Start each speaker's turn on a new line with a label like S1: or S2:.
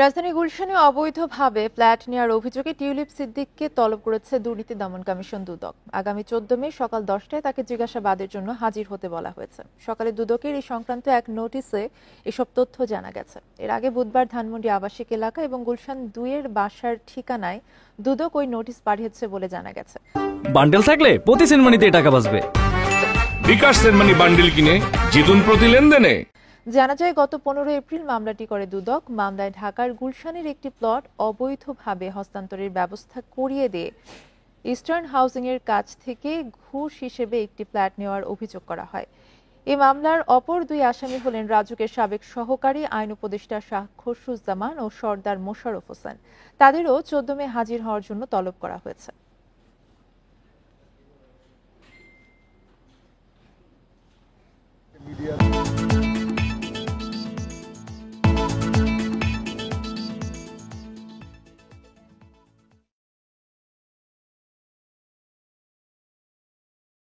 S1: রাজধানী গুলশানে অবৈধভাবে ফ্ল্যাট নেওয়ার অভিযোগে টিউলিপ সিদ্দিককে তলব করেছে দুর্নীতি দমন কমিশন দুদক। আগামী 14 মে সকাল 10টায় তাকে জিজ্ঞাসাবাদের জন্য হাজির হতে বলা হয়েছে। সকালে দুদকের এই সংক্রান্ত এক নোটিশে এসব তথ্য জানা গেছে। এর আগে বুধবার ধানমন্ডি আবাসিক এলাকা এবং গুলশান 2-এর বাসার ঠিকানায় দুদক ওই নোটিশ পাঠিয়েছে বলে জানা গেছে।
S2: বান্ডেল থাকলে প্রতি সেনমানিতে টাকা বাঁচবে।
S3: বিকাশ সেনমানি বান্ডেল কিনে জিতুন প্রতি লেনদেনে।
S1: জানা যায়, গত 15 এপ্রিল মামলাটি করে দুদক। মামলায় ঢাকার গুলশানের একটি প্লট অবৈধভাবে হস্তান্তরের ব্যবস্থা করিয়ে দিয়ে ইস্টার্ন হাউজিং এর কাছ থেকে ঘুষ হিসেবে একটি ফ্ল্যাট নেওয়ার অভিযোগ করা হয়। এই মামলার অপর দুই আসামি হলেন রাজুকের সাবেক সহকারী আইন উপদেষ্টা শাহ খসরুজ্জামান ও সর্দার মোশাররফ হোসেন। তাদেরও 14 মে হাজির হওয়ার জন্য তলব করা হয়েছে।